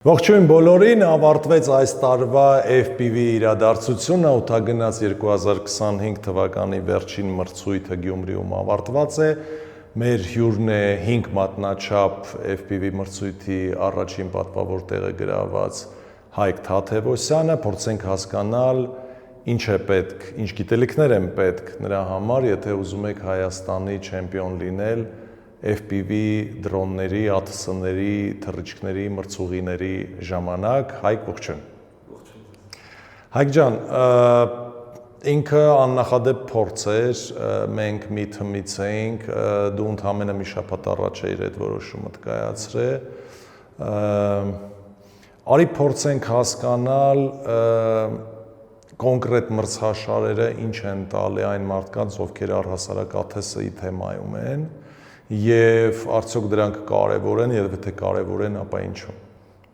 Ողջույն բոլորին, ավարտվեց այս տարվա FPV իրադարձությունը, օդագնաց 2025 թվականի վերջին մրցույթը Գյումրիում ավարտված է։ Մեր հյուրն է 5 մատնաչափ FPV մրցույթի առաջին պատվավոր տեղը գրաված Հայկ Թաթևոսյանը, փորձենք հասկանալ ինչ է պետք, ինչ գիտելիքներ են պետք նրա համար, եթե ուզում եք Հայաստանի չեմպիոն լինել FPV դրոնների, ԱԹՍ-ների, թռիչքների, մրցուղիների ժամանակ։ Հայկ, ողջույն։ Հայկ ջան, ինքը աննախադեպ փորձ էր, մենք մի թմից էինք, դու ընդամենը մի շաբաթ առաջ էիր այդ որոշումը կայացրել։ Արի փորձենք հասկանալ կոնկրետ մրցաշարերը ինչ են տալի այն մարդկանց, ովքեր առհասարակ ԱԹՍ-ի թեմայում են, և արդյոք դրանք կարևոր են, և եթե կարևոր են, ապա ինչու։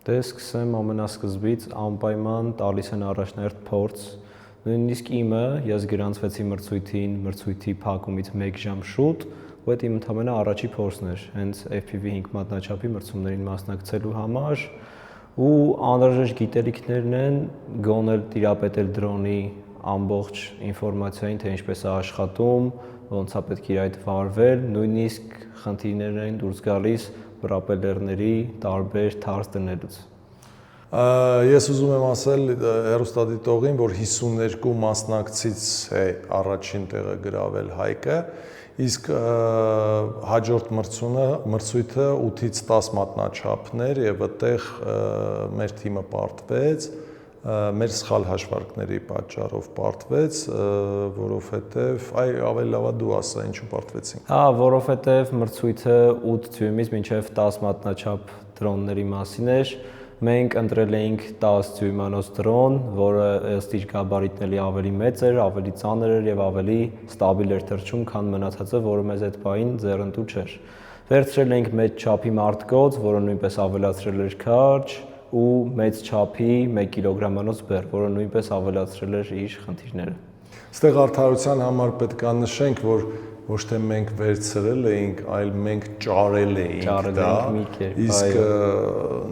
Դե սկսեմ ամենասկզբից, անպայման տալիս են առաջնահերթ փորձ, նույնիսկ իմը, ես գրանցվեցի մրցույթին, մրցույթի փակումից 1 ժամ շուտ, ու այդ իմ ընդամենը առաջի փորձն էր, հենց FPV 5 մատնաչափի մրցումներին մասնակցելու համար, ու անհրաժեշտ գիտելիքներն են գոնել տիրապետել դրոնի ամբողջ ինֆորմացիային, թե ինչպես է աշխատում, ոնց է պետք իր այդ վարվել, նույնիսկ խնդիրներ են դուրս գալիս պրոպելերների տարբեր թարս դնելուց։ Ես ուզում եմ ասել հեռուստադիտողին, որ 52 մասնակցից է առաջին տեղը գրավել Հայկը, իսկ հաջորդ մրցույթը 8-ից 10 մատնաչափներ և այդտեղ մեր թիմը պարտվեց, մեր սխալ հաշվարկների պատճառով պարտվեց, որովհետև ավելի լավ է դու ասա, ինչու պարտվեցինք։ Որովհետև մրցույթը 8 դյույմից մինչև 10 մատնաչափ դրոնների մասին էր, մենք ընտրել էինք 10 դյույմանոց դրոն, որը ըստ իր գաբարիտն ավելի մեծ էր, ավելի ծանր էր և ավելի ստաբիլ էր թռչում, քան մնացածը, որը մեզ այդ պահին ձեռնտու չէր։ Վերցրել էինք մեծ չափի մարտկոց, որը նույնպես ավելացրել էր քարջ, ու մեծ չափի 1 կիլոգրամանոց բեռ, որը նույնպես ավելացրել էր իր խնդիրները։ Այստեղ արդարության համար պետք է նշենք, որ ոչ թե մենք վերցրել էինք, այլ մենք ճարել էինք դա, իսկ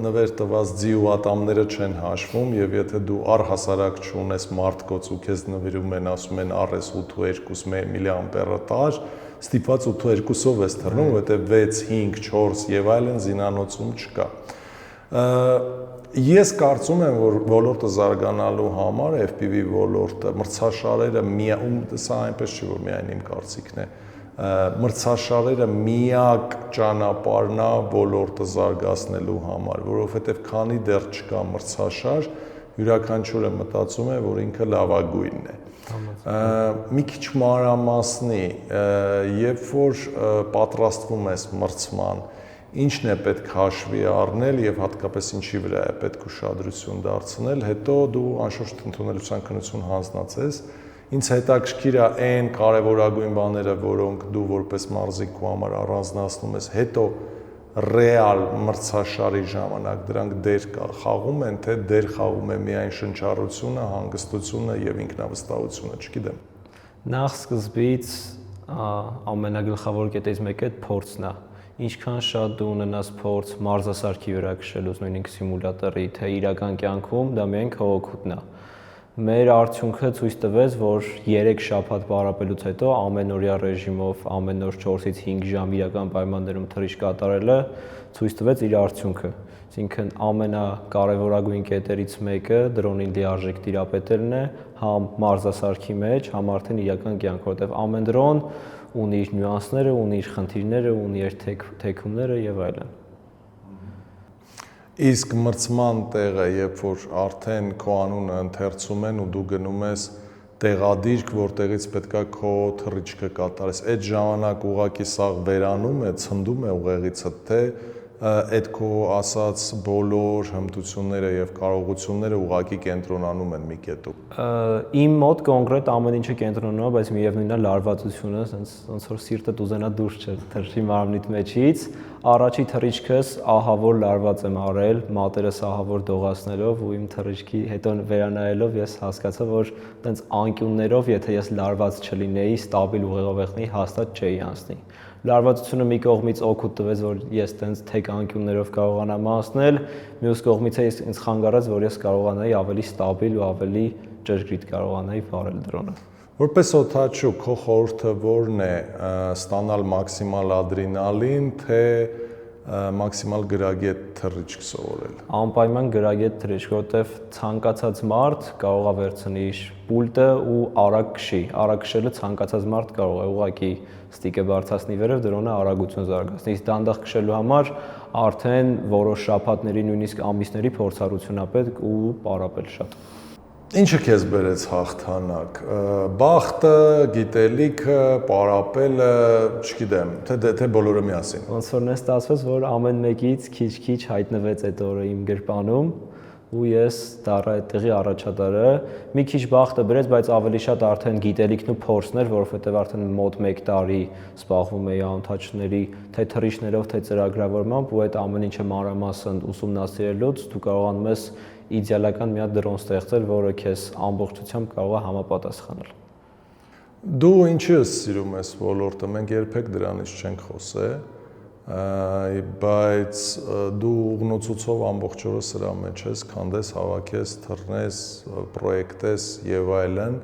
նվեր տված ձի ու ատամները չեն հաշվում, և եթե դու առհասարակ չունես մարտկոց ու քեզ նվիրում են, ասում են առես 8.2 միլիամպերը տար, ստիպված 8.2-ով ես թռնում, որովհետև 6, 5, 4 և այլն զինանոցում չկա։ Ես կարծում եմ, որ ոլորտը զարգանալու համար, FPV ոլորտը, մրցաշարերը, սա այնպես չի, որ միայն իմ կարծիքն է, մրցաշարերը միակ ճանապարհն է ոլորտը զարգացնելու համար, որովհետև քանի դեռ չկա մրցաշար, յուրաքանչյուրը մտածում է, որ ինքը լավագույնն է։ Մի քիչ մանրամասնի, երբ որ պատրաստվում ես մրցման, ինչն է պետք հաշվի առնել և հատկապես ինչի վրա է պետք ուշադրություն դարձնել, հետո դու անշուշտ ընդունելության քննություն հանձնացես, ինձ հետաքրքիր է այն կարևորագույն բաները, որոնք դու որպես մարզիկ քո համար առանձնացնում ես, հետո ռեալ մրցաշարի ժամանակ դրանք դեր խաղում են, թե դեր խաղում է միայն շնչառությունը, հանգստությունը և ինքնավստահությունը, չգիտեմ։ Նախ սկզբից ամենագլխավոր կետերից մեկը փորձն է։ Ինչքան շատ դու ունենաս փորձ մարզասարքի վրա քշելուց, նույնիսկ սիմուլյատորի, թե իրական կյանքում, դա միայն քո օգուտն է։ Մեր արդյունքը ցույց տվեց, որ 3 շաբաթ պարապելուց հետո ամենօրյա ռեժիմով ամեն օր 4-ից 5 ժամ իրական պայմաններում թռիչք կատարելը ցույց տվեց իր արդյունքը։ Այսինքն ամենակարևորագույն կետերից մեկը դրոնին լիարժեք տիրապետելն է, համ մարզասարքի մեջ, համ արդեն իրական կյանքում, որովհետև ամեն դրոն ունի իր նյուանսները, ունի իր խնդիրները, ունի իր թեքումները և այլն։ Իսկ մրցման տեղը, երբ որ արդեն քո անունը ընթերցում են ու դու գնում ես տեղադիրք, որտեղից պետք է քո թռիչքը կատարես, այդ ժամանակ ուղղակի սաղ վերանում է, ցնդում է ուղեղիցդ, թե այդ քո ասած բոլոր հմտությունները և կարողությունները ուղղակի կենտրոնանում են մի կետում։ Իմ մոտ կոնկրետ ամեն ինչը կենտրոնանում է, բայց միևնույնն է լարվածությունը, ոնց որ սիրտդ ուզենա դուրս չթռչի մարմնիդ մեջից։ Առաջի թռիչքս ահավոր լարված եմ արել, մատերս ահավոր դողացնելով ու իմ թռիչքի հետո վերանայելով ես հասկացա, որ տենց անկյուններով, եթե ես լարված չլինեի, ստաբիլ ուղեղով եղնեի, հաստատ չէի անցնի։ Լարվածությունը մի կողմից օգուտ տվեց, որ ես տենց թեք անկյուններով կարողանամ անցնել, մյուս կողմից է ինձ խանգարեց, որ ես կարողանայի ավելի ստաբիլ ու ավելի ճշգրիտ կարողանայի վարել դրոնը։ Որպես օդաչու, քո խորհուրդը ո՞րն է, ստանալ մաքսիմալ ադրենալին, թե մաքսիմալ գրագետ թռիչք սովորել։ Անպայման գրագետ թռիչք, որովհետև ցանկացած մարդ կարող է վերցնի պուլտը ու արագ քշի։ Արագ քշելը ցանկացած մարդ կարող է ուղղակի ստիկը բարձրացնի վերև, դրոնը արագություն զարգացնի։ Իսկ դանդաղ քշելու համար արդեն որոշ շաբաթների, նույնիսկ ամիսների փորձառություն է պետք ու պարապել շատ։ Ինչը քեզ բերեց հաղթանակ։ Բախտը, գիտելիքը, պարապելը, չգիտեմ, թե բոլորը միասին։ Ոնց որ նա ստացվեց, որ ամեն մեկից քիչ-քիչ հայտնվեց այդ օրը իմ գրպանում ու ես դառա այդտեղի առաջատարը։ Մի քիչ բախտը բերեց, բայց ավելի շատ արդեն գիտելիքն ու փորձն էր, որովհետև արդեն մոտ 1 տարի սպասվում էի անթաչների թե թռիչքներով, թե ծրագրավորմամբ ու այդ ամեն ինչը մանրամասն ուսումնասիրելուց դու կարողանում ես իդեալական մի հատ դրոն ստեղծել, որը քեզ ամբողջությամբ կարող է համապատասխանել։ Դու ինչի ես սիրում ես ոլորտը, մենք երբեք դրանից չենք խոսել, բայց դու ուղնոցուցով ամբողջ օրը սրա մեջ ես, քանդես, հավաքես, թռնես, պրոյեկտես եւ այլն,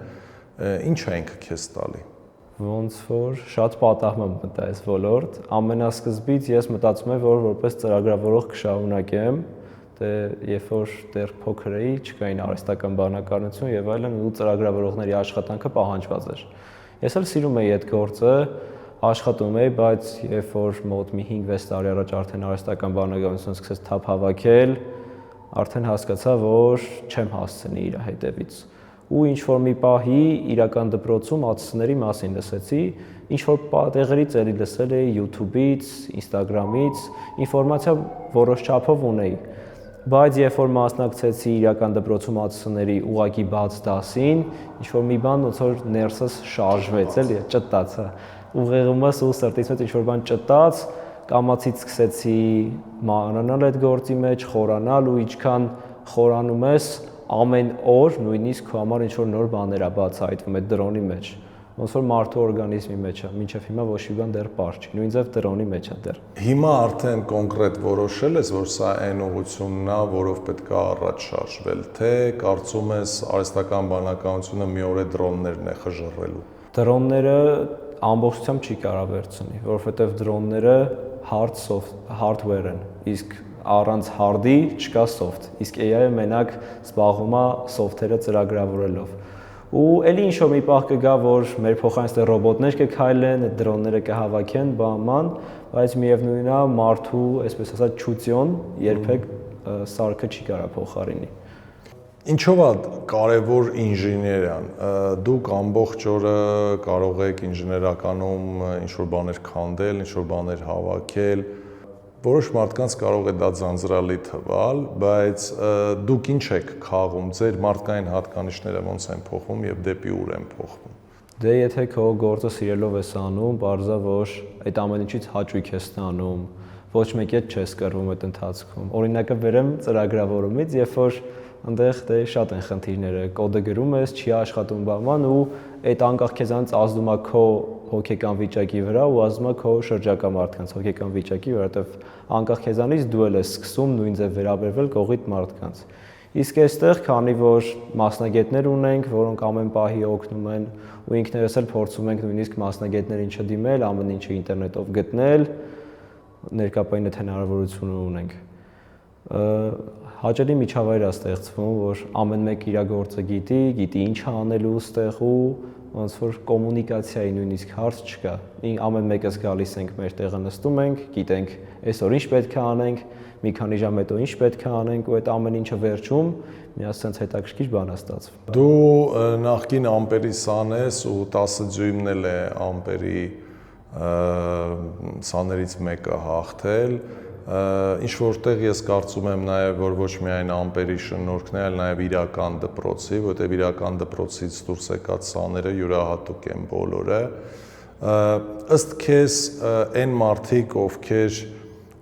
ինչ է ինքը քեզ տալի։ Ոնց որ շատ պատահում մտա այս ոլորտ, ամենասկզբից ես մտածում եմ, որ որպես ծրագրավորող կշարունակեմ, երբ որ դեռ փոքր էի, չկային արհեստական բանականություն եւ այլն, ու ծրագրավորողների աշխատանքը պահանջված էր։ Ես էլ սիրում էի այդ գործը, աշխատում էի, բայց երբ որ մոտ մի 5-6 տարի առաջ արդեն արհեստական բանականություն սկսեց թափ հավաքել, արդեն հասկացա, որ չեմ հասցնի իր հետևից։ Ու ինչ որ մի պահի իրական դպրոցում ԱՑՍ-ների մասին լսեցի, ինչ որ տեղերից էլի լսել էի YouTube-ից, Instagram-ից, ինֆորմացիա որոշ չափով ունեի։ Բայց երբ որ մասնակցեցի իրական դպրոցում ԱՑՍ-ների ուղակի բաց դասին, ինչ որ մի բան ոնց որ ներսս շարժվեց, էլի ճտաց, ուղեղումս ու սրտից մեջ ինչ որ բան ճտաց, կամացից սկսեցի մանրանալ այդ գործի մեջ, խորանալ ու ինչքան խորանում ես, ամեն օր նույնիսկ քո համար ինչ որ նոր բաներ է բացահայտվում այդ դրոնի մեջ։ Ոնց որ մարդու օրգանիզմի մեջ է, մինչև հիմա ոչ մի բան դեռ պարզ չի, նույնիսկ դրոնի մեջ է դեռ։ Հիմա արդեն կոնկրետ որոշել ես, որ սա այն ուղղությունն է, որով պետք է առաջ շարժվել, թե կարծում ես արհեստական բանականությունը մի օր է դրոններն է խժռելու։ Դրոնները ամբողջությամբ չի կարա վերցնի, որովհետև դրոնները hardware են, իսկ առանց hard-ի չկա soft, իսկ AI-ը մենակ զբաղվում է soft-երը ծրագրավորելով։ Ու ելի ինչ-որ մի պահ կգա, որ մեր փոխանցել ռոբոտներ կքայլեն, դրոնները կհավաքեն, բաման, բայց միևնույնն է մարդու, այսպես ասած, չուտիոն երբեք սարքը չի կարա փոխարինի։ Ինչով է կարևոր ինժեներիան։ Դուք ամբողջ օրը կարող եք ինժեներականում ինչ-որ բաներ քանդել, ինչ-որ բաներ հավաքել։ Որոշ մարդկանց կարող է դա ձանձրալի թվալ, բայց դուք ինչ եք քաղում, ձեր մարդկային հատկանիշները ոնց են փոխվում եւ դեպի ուր են փոխվում։ Դե եթե քո գործը սիրելով ես անում, բարձա որ այդ ամեն ինչից հաճույք ես ստանում, ոչ մեկ հետ չես կռվում այդ ընթացքում։ Օրինակը վերեմ ծրագրավորումից, երբ որ այնտեղ դե շատ են խնդիրները, կոդը գրում ես, չի աշխատում բաման ու այդ անկախ քեզանից ազդում է քո հոգեկան վիճակի վրա ու ազդում է քո շրջակա մարդկանց հոգեկան վիճակի վրա, որովհետև անկախ քեզանից դու էլ ես սկսում նույն ձև վերաբերվել կողիդ մարդկանց։ Իսկ այստեղ, քանի որ մասնագետներ ունենք, որոնք ամեն պահի օգնում են ու ինքներս էլ փորձում ենք նույնիսկ մասնագետներին չդիմել, ամեն ինչը ինտերնետով գտնել, ներկայապային այդ հնարավորությունը ունենք։ Հաճելի միջավայր է ստեղծվում, որ ամեն մեկ իր գործը գիտի ինչ անելու ստեղ ու ոնց որ կոմունիկացիայի նույնիսկ հարց չկա։ Ամեն մեկս գալիս ենք մեր տեղը նստում ենք, գիտենք այսօր ինչ պետք է անենք, մի քանի ժամ հետո ինչ պետք է անենք ու այդ ամեն ինչը վերջում միասին հետաքրքիր բան է ստացվում։ Դու նախկին ամպերի սան ես ու 10 դյույմն է ամպերի սաներից մեկը հաղթել։ Ինչ որտեղ ես կարծում եմ նաև, որ ոչ միայն ամպերի շնորհքն է, այլ նաև իրական դպրոցի, որտեղ իրական դպրոցից դուրս եկած սաները յուրահատուկ են բոլորը։ Ըստ քեզ այն մարդիկ, ովքեր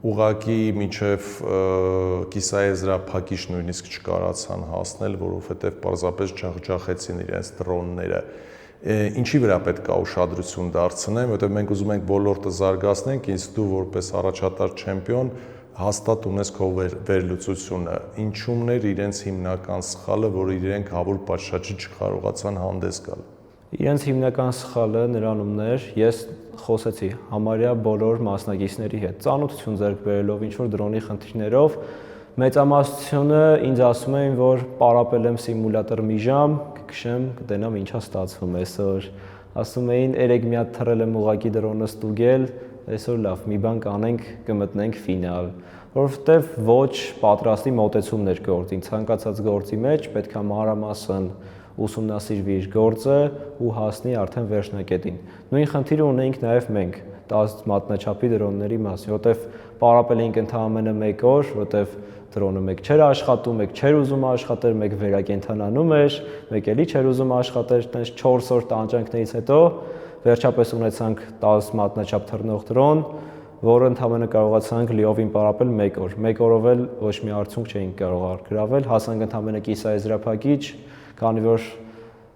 ուղակի միջև կիսաեզրափակիչ նույնիսկ չկարացան հասնել, որովհետև պարզապես ջախջախեցին իրենց դրոնները, Ինչի վրա պետք է ուշադրություն դարձնեմ, որովհետև մենք ուզում ենք ոլորտը զարգացնենք, իսկ դու որպես առաջատար չեմպիոն հաստատ ունես քո վերլուծությունը, ինչումներ իրենց հիմնական սխալը, որ իրենք հավուր պատշաճի չկարողացան հանդես գալ։ Իրենց հիմնական սխալը նրանումն էր, ես խոսեցի համարյա բոլոր մասնակիցների հետ, ծանոթություն ձեռք բերելով ինչ-որ դրոնի խնդիրներով, մեծամասնությունը ինձ ասում էին, որ պարապել եմ սիմուլատոր մի ժամ, կքշեմ, կտենամ ինչա ստացվում այսօր։ Ասում էին, երեք մի հատ թռել եմ ուղակի դրոնը ստուգել, այսօր լավ, մի բան կանենք, կմտնենք ֆինալ։ Որովհետև ոչ պատրաստի մոտեցումներ գործին, ցանկացած գործի մեջ պետք է մանրամասն ուսումնասիրվի իր գործը ու հասնի արդեն վերջնակետին։ Նույն խնդիրը ունենք նաև մենք 10 մատնաչափի դրոնների մասին, որտեվ պարապել էինք ընդհանրապես 1 օր, որտեվ դրոնը մեկ չէր աշխատում, մեկ չէր ուզում աշխատել, մեկ վերակենդանանում էր, մեկ էլի չէր ուզում աշխատել, տենց 4 օր տանջանքներից հետո վերջապես ունեցանք 10 մատնաչափ թռնող դրոն, որը ընդհանրապես կարողացանք լիովին պարապել 1 օր։ 1 օրով էլ ոչ մի արդյունք չէինք կարող արգրավել, հասանք ընդհանրապես կիսաեզրափակիչ, քանի որ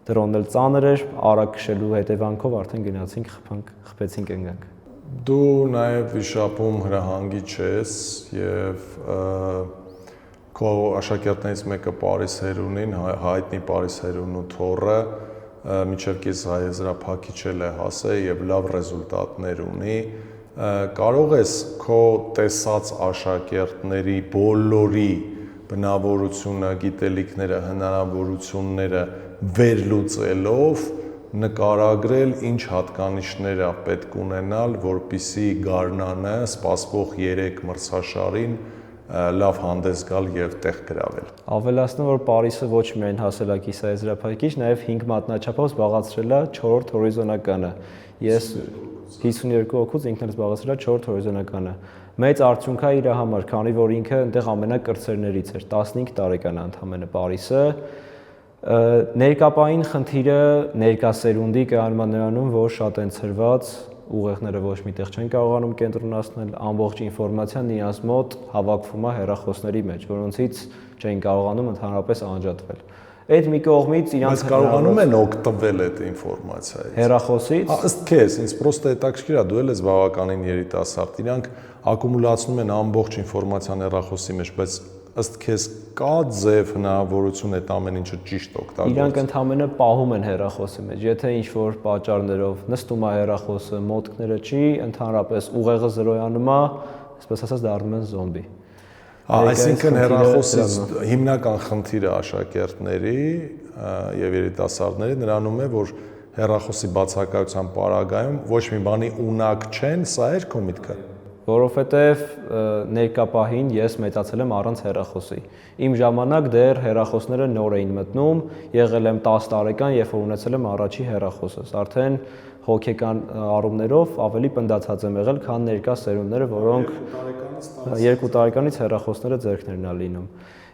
դրոնն էլ ծանր էր, արագ քշելու հետևանքով արդեն գնացինք, խփեցինք ընկանք։ Դու նաև վիշապում հրահանգիչ ես եւ քո աշակերտներից մեկը Պարիս Հերունին, հայտնի Պարիս Հերունու թոռը միջև կիսաեզրափակիչ է հասել եւ լավ ռեզուլտատներ ունի։ Կարող ես քո տեսած աշակերտների բոլորի բնավորությունը, գիտելիքները, հնարավորությունները վերլուծելով նկարագրել ինչ հատկանիշներ է պետք ունենալ, որպեսզի գարնանը սպասվող 3 մրցաշարին լավ հանդես գալ եւ տեղ գրավել։ Ավելացնում որ Պարիսը ոչ միայն հասել է կիսաեզրափակիչ, նաեւ 5 մատնաչափով զբաղացրել է 4-րդ հորիզոնականը։ Ես 52 հոգուց ինքն էլ զբաղացրել է 4-րդ հորիզոնականը։ Մեծ արդյունք է իր համար, քանի որ ինքը այնտեղ ամենակրտսերներից էր, 15 տարեկան է ընդամենը Պարիսը։ Ներկապային խնդիրը ներկա սերունդի կայանում նրանում, որ շատ են ծրված, ուղեղները ոչ միտեղ չեն կարողանում կենտրոնացնել, ամբողջ ինֆորմացիան իրաց մոտ հավաքվում է հեռախոսների մեջ, որոնցից չեն կարողանում ընդհանրապես անջատվել։ Այդ մի կողմից իրանց կարողանում են օգտվել այդ ինֆորմացիայից։ Հեռախոսից։ Ըստ քեզ, ինձ պրոստը հետաքրքիր է, դու էլ ես բավականին երիտասարդ, իրանք ակումուլացնում են ամբողջ ինֆորմացիան հեռախոսի մեջ, բայց ըստ քեզ կա ձև հնարավորություն այդ ամեն ինչը ճիշտ օգտագործել։ Իրանք ընդհանրապես պահում են հեռախոսի մեջ, եթե ինչ-որ պատճառներով նստում է հեռախոսը, մոտքները չի, ընդհանրապես ուղեղը զրոյանում է, այսպես ասած դառնում են զոմբի։ Այսինքն հեռախոսից հիմնական խնդիրը աշակերտների եւ երիտասարդների նրանում է, որ հեռախոսի բացակայության պարագայում ոչ մի բանի ունակ չեն, սա էր քո միտքը։ Որովհետև ներկա պահին ես մեծացել եմ առանց հեռախոսի։ Իմ ժամանակ դեռ հեռախոսները նոր էին մտնում, եղել եմ 10 տարեկան, երբ որ ունեցել եմ առաջի հեռախոսս։ Արդեն հոգեկան առումներով ավելի պնդացած եմ եղել, քան ներկա սերունդները, որոնք 2 տարեկանից հեռախոսները ձեռքներն են լինում։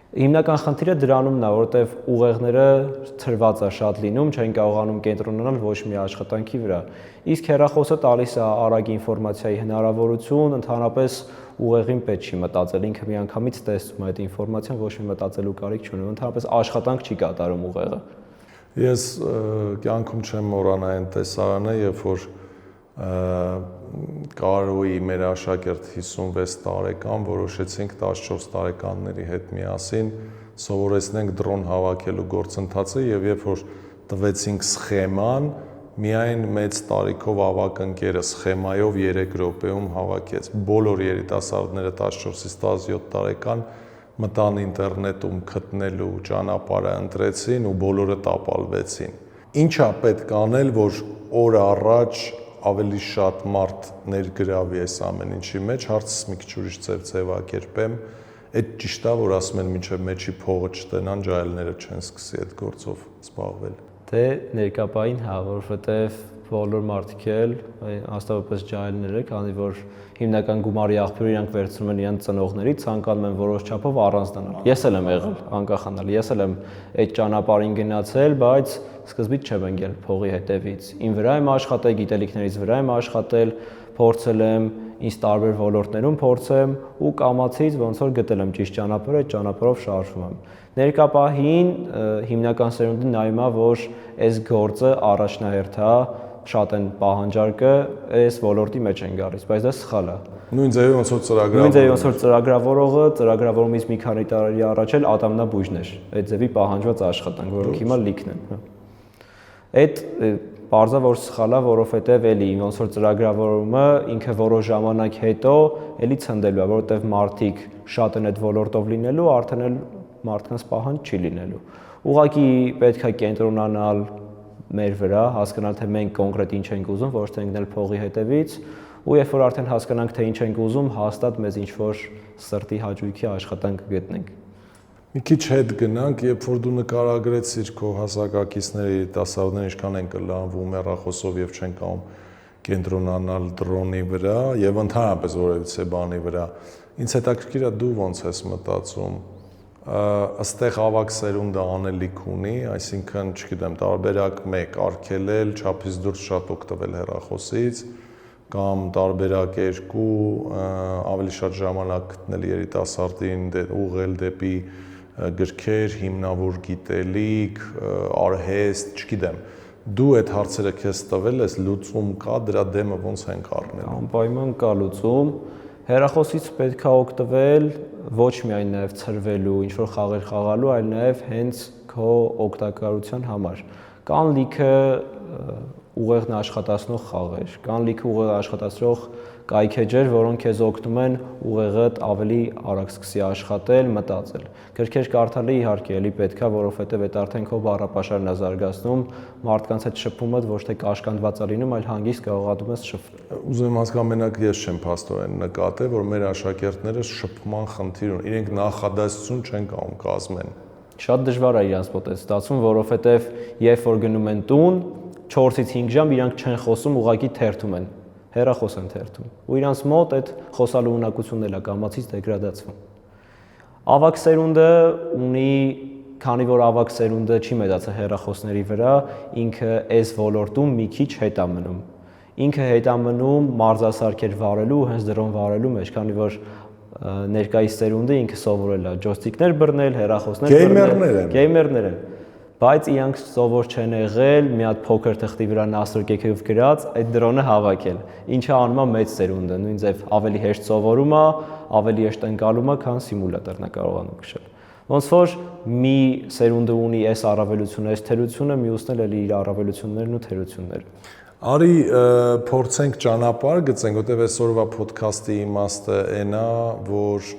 Հիմնական խնդիրը դրանումն է, որովհետև ուղեղները ծրված է շատ լինում, չեն կարողանում կենտրոնանալ ոչ մի աշխատանքի վրա։ Իսկ հեռախոսը տալիս է արագ ինֆորմացիայի հնարավորություն, ընդհանրապես ուղեղին պետք չի մտածել, ինքը միանգամից տեսնում է այդ ինֆորմացիան, ոչ մի մտածելու կարիք չունի, ընդհանրապես աշխատանք չի կատարում ուղեղը։ Ես կյանքում չեմ մոռանա այն տեսարանը, երբ որ Կարոյի մեր աշակերտ 56 տարեկան որոշեցինք 14 տարեկանների հետ միասին սովորեցնենք դրոն հավաքելու գործընթացը եւ երբ որ տվեցինք սխեման, միայն մեծ տարիքով ավակ ընկերը սխեմայով 3 րոպեում հավաքեց։ Բոլոր երիտասարդները 14-ից 17 տարեկան մտան ինտերնետում գտնելու ճանապարհը ընտրեցին ու բոլորը տապալվեցին։ Ինչա պետք անել, որ օր առաջ ավելի շատ մարդ ներգրավի այս ամեն ինչի մեջ, հարցս մի քիչ ուրիշ ձևակերպեմ, այդ ճիշտ է, որ ասում են մինչև մեջի փողը չտենան, ջահելները չեն սկսի այդ գործով զբաղվել։ Դե ներկապային հա, որովհետև բոլոր մարդիկ էլ հաստատապես ջահելները, քանի որ հիմնական գումարի աղբյուրը իրանք վերցնում են իրենց ծնողներից, ցանկանում են որոշ չափով առանձնանալ։ Ես էլ եմ եղել անկախանալ, ես էլ եմ այդ ճանապարհին գնացել, բայց սկզբից չեմ ընկել փողի հետևից։ Իմ վրա եմ աշխատել, գիտելիքներից վրա եմ աշխատել, փորձել եմ ինձ տարբեր ոլորտներում փորձեմ ու կամացից ոնց որ գտել եմ ճիշտ ճանապարհը, այդ ճանապարհով շարժվում եմ։ Ներկա պահին հիմնական սերունդը նայում է, որ այս գործը առաջնահերթ է, շատ են պահանջարկը այս ոլորտի մեջ են գալիս, բայց դա սխալ է։ Նույն ձևի ոնց որ ծրագրավորողը։ Նույն ձևի ոնց որ ծրագրավորողը ծրագրավորումից մի քանի տարի առաջ էլ ատամնաբույժն էր։ Այդ ձևի պահանջված աշխատանք, որոնք հիմա լիքն են, հա։ Այդ Պարզա որ սխալ է, որովհետև էլի ոնց որ ծրագրավորումը ինքը որոշ ժամանակ հետո էլի ցնդելու է, որովհետև մարդիկ շատ են այդ ոլորտով լինելու, արդեն էլ մարդկանց պահանջ չի լինելու։ Ուղղակի պետք է կենտրոնանալ մեր վրա, հասկանալ թե մենք կոնկրետ ինչ ենք ուզում, ոչ թե ընկնել փողի հետևից, ու երբ որ արդեն հասկանանք թե ինչ ենք ուզում, հաստատ մեզ ինչ որ սրտի հաճույքի աշխատանք կգտնենք։ Մի քիչ հետ գնանք, երբ որ դու նկարագրեցիր քո հասակակիցների երիտասարդները ինչքան են կլանվում հեռախոսով եւ չեն կարող կենտրոնանալ դրոնի վրա եւ ընդհանրապես որևիցե բանի վրա, ինձ հետաքրքիր է դու ոնց ես մտածում, ըստեղ ավակ սերունդը անելիք ունի, այսինքն, չգիտեմ, տարբերակ 1 արգելել, չափից դուրս շատ օգտվել հեռախոսից, կամ տարբերակ 2 ավելի շատ ժամանակ գտնել երիտասարդին, ուղղել դեպի գրքեր, հիմնավոր գիտելիք, արհեստ, չգիտեմ, դու այդ հարցերը քեզ տվել ես, լուծում կա, դրա դեմը ոնց ենք առնել։ Անպայման կա լուծում, հեռախոսից պետք է օգտվել ոչ միայն նաև ցրվելու, ինչ որ խաղեր խաղալու, այլ նաև հենց քո օգտակարության համար։ Կան լիքը ուղեղն աշխատացնող խաղեր, կան լիքը ուղեղ աշխատացնող կայքեջեր, որոնք քեզ օգնում են ուղեղդ ավելի արագ սկսի աշխատել, մտածել։ Գրքեր կարդալը իհարկե էլի պետք է, որովհետև այդ արդեն քո բառապաշարն է զարգացնում, մարդկանց հետ շփումը ոչ թե կաշկանդված է լինում, այլ հանգիստ կարողանում ես շփվել։ Ուզում եմ հասկանալ, մենակ ես չեմ փաստորեն նկատել, որ մեր աշակերտները շփման խնդիր ունեն, իրենք նախադասություն չեն կարող կազմեն։ Շատ դժվար է իրանց մոտ ստացվում, որովհետև երբ որ գնում են տուն, 4-ից 5 ժամ իրանք չեն խոսում, ուղղակի թերթում են, հեռախոս են թերթում։ Ու իրանց մոտ այդ խոսալու ունակությունն էլ է կամացից դեգրադացվում։ Ավակ սերունդը ունի, քանի որ ավակ սերունդը չի մեծացել հեռախոսների վրա, ինքը այս ոլորտում մի քիչ հետ է մնում։ Ինքը հետ է մնում մարզասարքեր վարելու, հենց դրոն վարելու մեջ, քանի որ ներկայիս սերունդը ինքը սովորել է ջոյստիկներ բռնել, հեռախոսներ բռնել, գեյմերներ են։ Բայց իրանք սովոր չեն եղել մի հատ փոքր թղթի վրա նաստրոկեքով գրած այդ դրոնը հավաքել, ինչը անում է մեծ սերունդը, նույն ձև ավելի հեշտ սովորում է, ավելի հեշտ ընկալում է, քան սիմուլյատորն է կարողանում քշել։ Ոնց որ մի սերունդը ունի այս առավելությունը, այս թերությունը, մյուսն էլ իր առավելություններն ու թերությունները։ Արի փորձենք ճանապարհ գծենք, որտեղ այսօրվա ոդքասթի իմաստը այն է, որ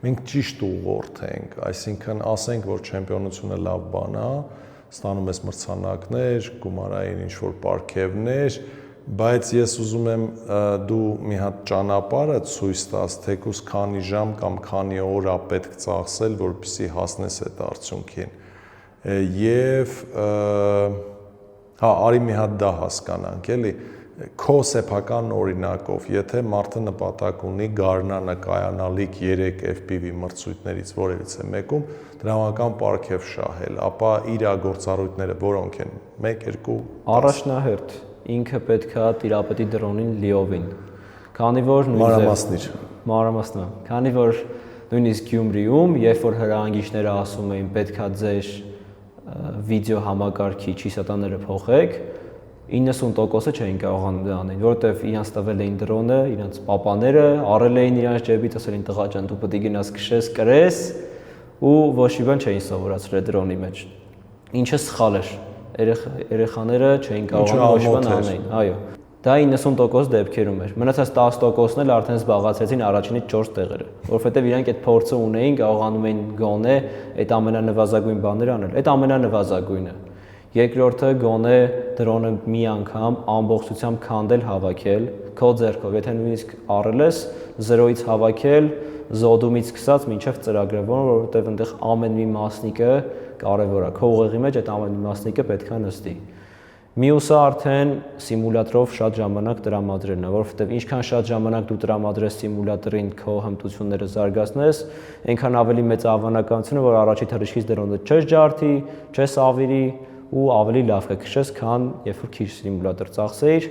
մենք ճիշտ ուղղորդենք, այսինքն ասենք, որ չեմպիոնությունը լավ բան է, ստանում ես մրցանակներ, գումարային ինչ-որ պարգևներ, բայց ես ուզում եմ դու մի հատ ճանապարհը ցույց տաս, թեկուզ քանի ժամ կամ քանի օր է պետք ծախսել, որպեսզի հասնես այդ արդյունքին։ Եվ արի մի հատ դա հասկանանք, էլի, քո սեփական օրինակով, եթե մարդը նպատակ ունի գարնանը կայանալիք 3 FPV մրցույթներից որևիցե մեկում դրամական պարգև շահել, ապա իր գործառույթները որոնք են, 1, 2, առաջնահերթ ինքը պետք է տիրապետի դրոնին լիովին, քանի որ մանրամասնի, քանի որ նույնիսկ Գյումրիում, երբ որ հրահանգիչները ասում էին պետք է ձեր վիդեո համակարգի չիսատաները փոխեք, 90%-ը չէին կարողանում դա անել, որովհետև իրանց տվել էին դրոնը, իրանց պապաները առել էին իրանց ջեբից, ասել էին տղա ջան, դու պետք է գնաս քշես, կրես ու ոչ մի բան չէին սովորացրել դրոնի մեջ։ Ինչը սխալ էր։ Երեխաները չէին կարողանում ոչ բան անել, այո։ Դա 90% դեպքերում էր։ Մնացած 10%-ն էլ արդեն զբաղացրեցին առաջինից 4 տեղերը, որովհետև իրանք այդ փորձը ունեին, կարողանում էին գոնե այդ ամենանվազագույն բաները անել։ Այդ ամենանվազագույնը։ Երկրորդը գոնե դրոնը մի անգամ ամբողջությամբ քանդել, հավաքել, քո ձեռքով, եթե նույնիսկ առել ես 0-ից հավաքել, զոդումից սկսած մինչև ծրագրավորում, որովհետև այնտեղ ամեն մի մասնիկը կարևոր է։ Քո ուղեղի մեջ այդ ամեն մի մասնիկը պետք է նստի։ Մյուսը արդեն սիմուլյատորով շատ ժամանակ տրամադրելն է, որովհետև ինչքան շատ ժամանակ դու տրամադրես սիմուլյատորին քո հմտությունները զարգացնես, այնքան ավելի մեծ հավանականություն է, որ առաջի թռիչքից դրոնը չես ջարդի, չես ավիրի ու ավելի լավ կքշես, քան երբ որ քիչ սիմուլյատոր ծախսեիր,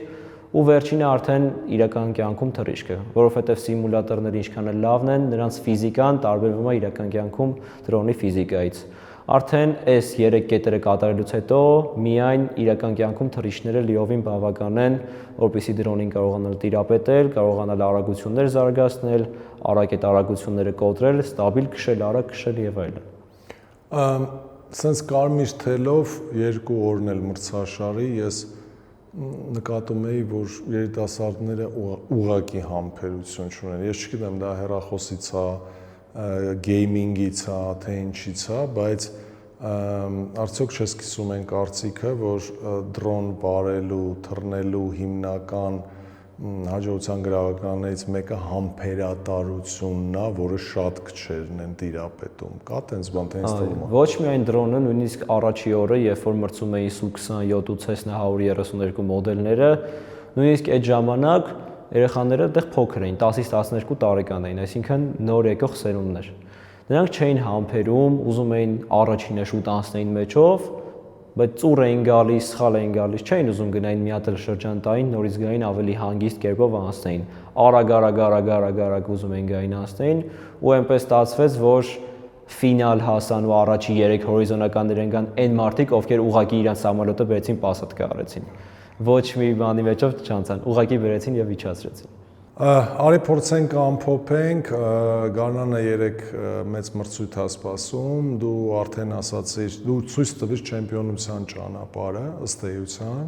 ու վերջինը արդեն իրական կյանքում թռիչքը, որովհետև սիմուլատորները ինչքան էլ լավն են, նրանց ֆիզիկան տարբերվում է իրական կյանքում դրոնի ֆիզիկայից։ Արդեն այս 3 կետերը կատարելուց հետո միայն իրական կյանքում թռիչքները լիովին բավական են, որպեսզի դրոնին կարողանալ տիրապետել, կարողանալ արագություններ զարգացնել, արագ այդ արագությունները կոտրել, ստաբիլ քշել, արագ քշել եւ այլն։ Սենց կարմիր թելով 2 օրն էլ մրցաշարի ես նկատում էի, որ երիտասարդները ուղղակի համբերություն չունեն։ Ես չգիտեմ, դա հեռախոսից է, գեյմինգից է, թե ինչից է, բայց արդյոք չես կիսում են կարծիքը, որ դրոն վարելու, թռնելու հիմնական հաջողության գրավականներից մեկը համբերատարությունն է, որը շատ քչերն են տիրապետում։ Կա տենց բան, թե ինձ թվում է։ Ոչ միայն դրոնը, նույնիսկ առաջի օրը, երբ որ մրցում էի Su-27 ու Cessna 132 մոդելները, նույնիսկ այդ ժամանակ երեխաները այդտեղ փոքր էին, 10-ից 12 տարեկան էին, այսինքն նոր եկող սերունդներ։ Նրանք չէին համբերում, ուզում էին առաջինը շուտ անցնեին մեջով, բայց ծուռ էին գալիս, սխալ էին գալիս, չէին ուզում գնային մի հատ էլ շրջան տային, նորից գային ավելի հանգիստ կերպով անցնեին։ Արագ ուզում էին գային անցնեին, ու այնպես ստացվեց, որ ֆինալ հասան ու առաջի 3 հորիզոնականներ ընկան այն մարդիկ, ովքեր ուղղակի իրանց սամոլոտը բերեցին, պասատկա արեցին։ Ոչ մի բանի մեջով չանցան, ուղղակի բերեցին եւ իջացրեցին։ Արի փորձենք ամփոփենք, Գարնանը 3 մեծ մրցույթ է սպասում, դու արդեն ասացիր, դու ցույց տվիր չեմպիոնության ճանապարհը ըստ էության։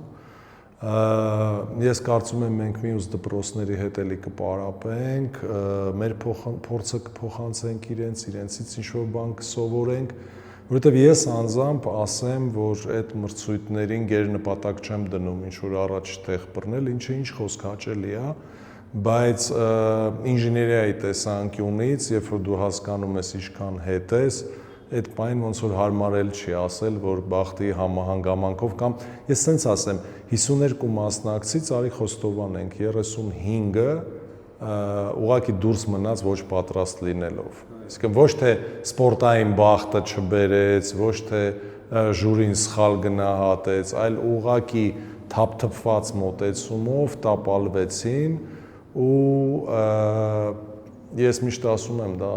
Ես կարծում եմ մենք մյուս դպրոցների հետ էլի կպարապենք, մեր փորձը կփոխանցենք իրենցից ինչ-որ բան կսովորենք, որովհետև ես անձամբ ասեմ, որ այդ մրցույթներին գերնպատակ չեմ դնում ինչ-որ առաջ տեղ բռնել, ինչը ինչ խոսք հաճելի է, բայց ինժեներիայի տեսանկյունից, երբ որ դու հասկանում ես ինչքան հետ ես, այդ բան ոնց որ հարմարել չի ասել, որ բախտի հանգամանքով կամ ես սենց ասեմ, 52 մասնակցից արի խոստովան ենք 35-ը ուղղակի դուրս մնաց ոչ պատրաստ լինելով։ Իսկ ոչ թե սպորտային բախտը չբերեց, ոչ թե ժյուրին սխալ գնահատեց, այլ ուղղակի թափթփված մոտեցումով տապալվեցին ու ես միշտ ասում եմ դա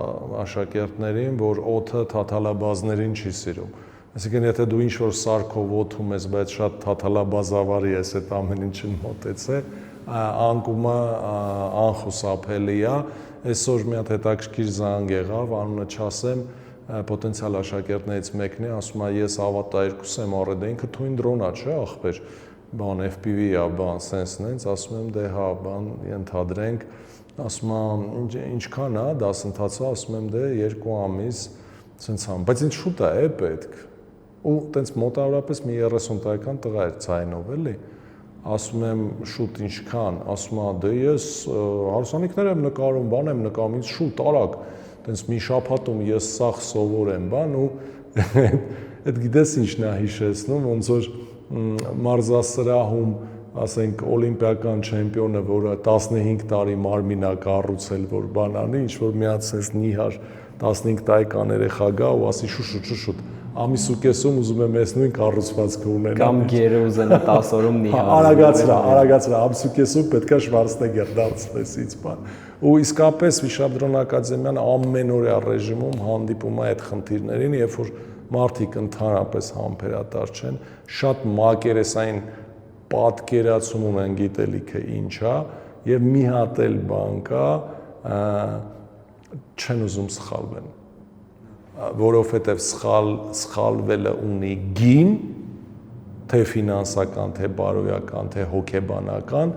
աշակերտներին, որ օդը թաթալաբազներին չի սիրում։ Այսինքն եթե դու ինչ-որ սարքով օդում ես, բայց շատ թաթալաբազավարի ես այդ ամեն ինչին մոտեցել, անկումը անխուսափելի է։ Այսօր մի հատ հետաքրքիր զանգ եղավ, անունը չասեմ, պոտենցիալ աշակերտներից մեկն է, ասում է ես ավատա 2 եմ առել, դա ինքը թույն դրոն է, չէ՞ ախպեր, բան FPV է, բան սենսնենց, ասում եմ դե հա, բան ենթադրենք, ասում է ինչքան է դասընթացը, ասում եմ դե 2 ամիս, սենց ամ, բայց ինձ շուտ է պետք։ Ու տենց մոտավորապես մի 30 տարեկան տղա էր ցայնով էլի, ասում եմ շուտ ինչքան, ասում է դե ես հարսանիքներ եմ նկարում, բան եմ նկարում, ինձ շուտ արագ, տենց մի շաբաթում ես սաղ սովորեմ, բան ու այդ գիտես ինչն է հիշեցնում, ոնց որ մարզասրահում, ասենք օլիմպիական չեմպիոնը, որը 15 տարի մարմին է կառուցել, որ բան անի, ինչ որ մի հատ sense նիհար 15 տարեկան երեխա գա ու ասի շուտ ամիս ու կեսում ուզում եմ այս նույն կառուցվածքը ունենալ կամ գերը ուզենա 10 օրում նիհար արագացրա ամիս ու կեսում պետքա Շվարցնեգեր դարձնես բան ու իսկապես Վիշապ-Դրոն ակադեմիան ամենօրյա ռեժիմում հանդիպում է այդ խնդիրներին, երբ որ մարդիկ ընդհանրապես համբերատար չեն, շատ մակերեսային պատկերացում ունեն գիտելիքը ինչ է եւ մի հատ էլ բան կա չեն ուզում սխալվեն, որովհետեւ սխալվելը ունի գին, թե ֆինանսական, թե բարոյական, թե հոգեբանական,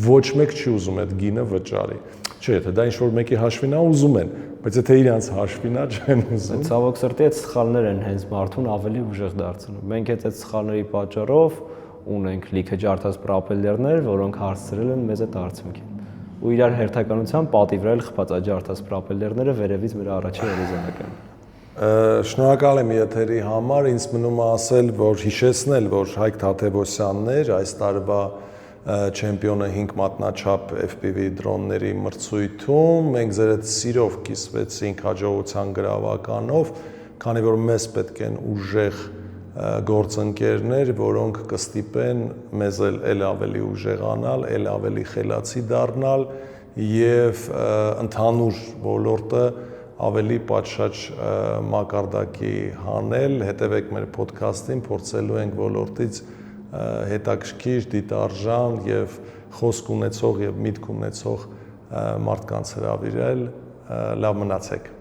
ոչ մեկ չի ուզում այդ գինը վճարի։ Չէ, եթե դա ինչ-որ մեկի հաշվին է ուզում են, բայց եթե իրանց հաշվին է չեն ուզում։ Ցավոք սրտի այդ սխալներ են հենց մարդուն ավելի ուժեղ դարձնում։ Մենք այդ սխալների պատճառով ունենք լիքը ջարդած պրոպելերներ, որոնք հասցրել են մեզ այդ արդյունքին։ Ու իրար հերթականությամբ պատիվրել խփած ջարդած պրոպելերները վերևից մեր առաջի հորիզոնականը։ Շնորհակալ եմ եթերի համար, ինձ մնում է ասել, որ հիշեցնել, որ Հայկ Թադևոսյանն էր այս տարվա չեմպիոնը 5 մատնաչափ FPV դրոնների մրցույթում, մենք ձեր այդ սիրով կիսվեցինք հաջողության գրավականով, քանի որ մեզ պետք են ուժեղ գործընկերներ, որոնք կստիպեն մեզ էլ ավելի ուժեղանալ, էլ ավելի խելացի դառնալ եւ ընդհանուր ոլորտը ավելի պատշաճ մակարդակի հանել, հետևեք մեր ոդքասթին, փորձելու ենք ոլորտից հետաքրքիր, դիտարժան եւ խոսք ունեցող եւ միտք ունեցող մարդկանց հրավիրել, լավ մնացեք։